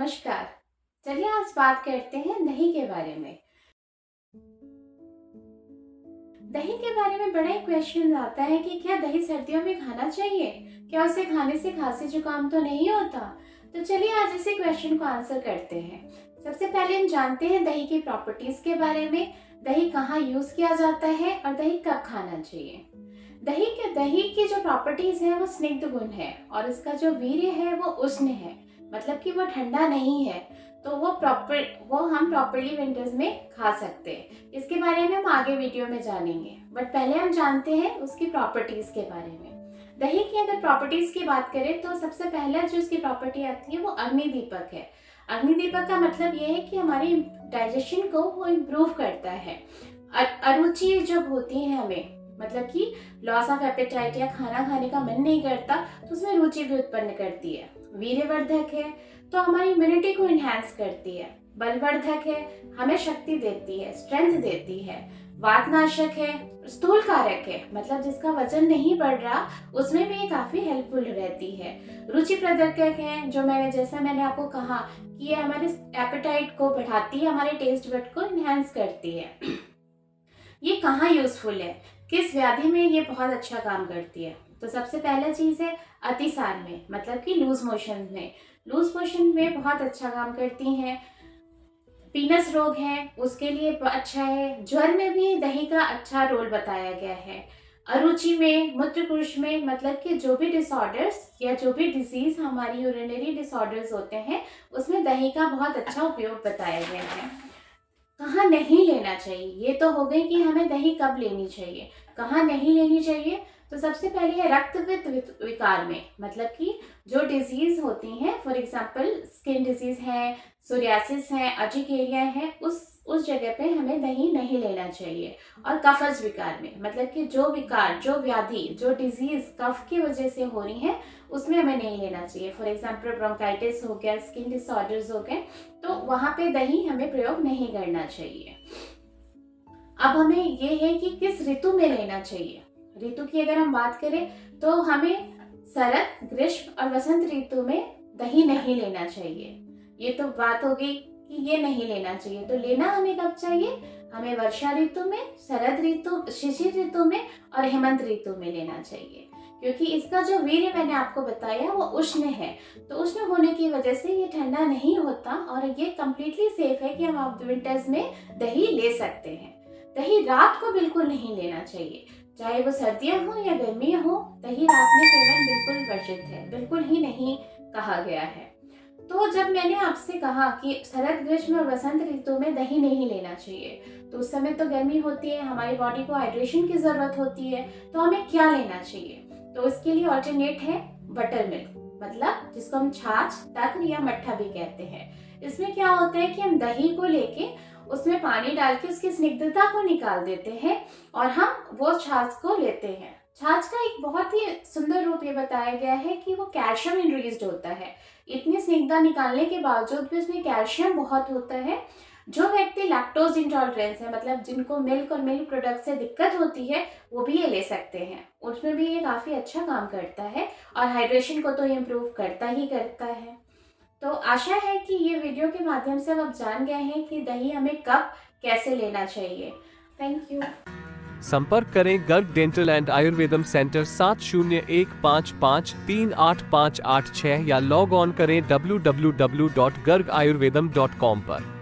नमस्कार। चलिए आज बात करते हैं दही के बारे में। दही के बारे में बड़ा ही क्वेश्चन आता है कि क्या दही सर्दियों में खाना चाहिए? क्या उसे खाने से खांसी जुकाम तो नहीं होता? तो चलिए आज इसी क्वेश्चन को आंसर करते हैं। सबसे पहले हम जानते हैं दही की प्रॉपर्टीज के बारे में। दही कहाँ यूज किया जाता है और दही कब खाना चाहिए। दही की जो प्रॉपर्टीज है वो स्निग्ध गुण है और इसका जो वीर्य है वो उष्ण है, मतलब कि वो ठंडा नहीं है, तो वो हम प्रॉपरली विंटर्स में खा सकते हैं। इसके बारे में हम आगे वीडियो में जानेंगे, बट पहले हम जानते हैं उसकी प्रॉपर्टीज के बारे में। दही की अगर प्रॉपर्टीज की बात करें तो सबसे पहला जो इसकी प्रॉपर्टी आती है वो अग्निदीपक है। अग्निदीपक का मतलब ये है कि हमारी डाइजेशन को वो इम्प्रूव करता है। अरुचि जब होती है हमें, मतलब कि लॉस ऑफ एपेटाइट या खाना खाने का मन नहीं करता, तो उसमें रुचि भी उत्पन्न करती है। वीर्यवर्धक है तो हमारी इम्यूनिटी को इनहेंस करती है। बलवर्धक है, हमें शक्ति देती है, स्ट्रेंथ देती है। वातनाशक है, स्थूल कारक है, मतलब जिसका वजन नहीं बढ़ रहा उसमें भी ये काफी हेल्पफुल रहती है। रुचि प्रदर्शक है, जो जैसा मैंने आपको कहा कि ये हमारे एपेटाइट को बढ़ाती है, हमारे टेस्ट बड को इनहेंस करती है। ये कहाँ यूजफुल है, किस व्याधि में ये बहुत अच्छा काम करती है? तो सबसे पहला चीज है अतिसार में, मतलब कि लूज मोशन में। लूज मोशन में बहुत अच्छा काम करती हैं। पीनस रोग है उसके लिए अच्छा है। ज्वर में भी दही का अच्छा रोल बताया गया है। अरुचि में, मूत्रकोश में, मतलब कि जो भी डिसऑर्डर्स या जो भी डिजीज हमारी यूरिनरी डिसऑर्डर्स होते हैं उसमें दही का बहुत अच्छा उपयोग बताया गया है। कहाँ नहीं लेना चाहिए, ये तो हो गई कि हमें दही कब लेनी चाहिए। कहाँ नहीं लेनी चाहिए, तो सबसे पहले है रक्तपित विकार में, मतलब कि जो डिजीज होती हैं, फॉर एग्जांपल स्किन डिजीज है, सोरियासिस है, अर्टिकेरिया है, उस जगह पे हमें दही नहीं लेना चाहिए। और कफज विकार में, मतलब कि जो विकार, जो व्याधि, जो डिजीज कफ की वजह से हो रही है उसमें हमें नहीं लेना चाहिए। फॉर एग्जांपल ब्रोंकाइटिस हो गया, स्किन डिसऑर्डर्स हो गए, तो वहां पे दही हमें प्रयोग नहीं करना चाहिए। अब हमें ये है कि किस ऋतु में लेना चाहिए। ऋतु की अगर हम बात करें तो हमें शरद, ग्रीष्म और वसंत ऋतु में दही नहीं लेना चाहिए। ये तो बात हो गई कि ये नहीं लेना चाहिए, तो लेना हमें कब चाहिए? हमें वर्षा ऋतु में, शरद ऋतु, शिशिर ऋतु में और हेमंत ऋतु में लेना चाहिए, क्योंकि इसका जो वीर्य मैंने आपको बताया वो उष्ण है। तो उष्ण होने की वजह से ये ठंडा नहीं होता और ये कम्प्लीटली सेफ है कि हम विंटर्स में दही ले सकते हैं। दही रात को बिल्कुल नहीं लेना चाहिए, चाहे वो सर्दियां हो या गर्मियां हो, दही रात में सेवन बिल्कुल वर्जित है, बिल्कुल ही नहीं कहा गया है। तो जब मैंने आपसे कहा कि शरद, ग्रीष्म और वसंत ऋतु में दही नहीं लेना चाहिए, तो उस समय तो गर्मी होती है, हमारी बॉडी को हाइड्रेशन की जरूरत होती है, तो हमें क्या लेना चाहिए? तो इसके लिए ऑल्टरनेट है बटर मिल्क, मतलब जिसको हम छाछ, तक या मट्ठा भी कहते हैं। इसमें क्या होता है कि हम दही को लेके उसमें पानी डाल के उसकी स्निग्धता को निकाल देते हैं और हम वो छाछ को लेते हैं। छाछ का एक बहुत ही सुंदर रूप ये बताया गया है कि वो कैल्शियम इनरीच्ड होता है। इतनी स्निग्धता निकालने के बावजूद भी उसमें कैल्शियम बहुत होता है। जो व्यक्ति लैक्टोज इंटॉलरेंस है, मतलब जिनको मिल्क और मिल्क प्रोडक्ट से दिक्कत होती है, वो भी ये ले सकते हैं। उसमें भी ये काफ़ी अच्छा काम करता है और हाइड्रेशन को तो इम्प्रूव करता ही करता है। तो आशा है कि ये वीडियो के माध्यम से आप जान गए हैं कि दही हमें कब कैसे लेना चाहिए। Thank you. संपर्क करें गर्ग डेंटल एंड आयुर्वेदम सेंटर 7015538586 या लॉग ऑन करें www.gargayurvedam.com पर।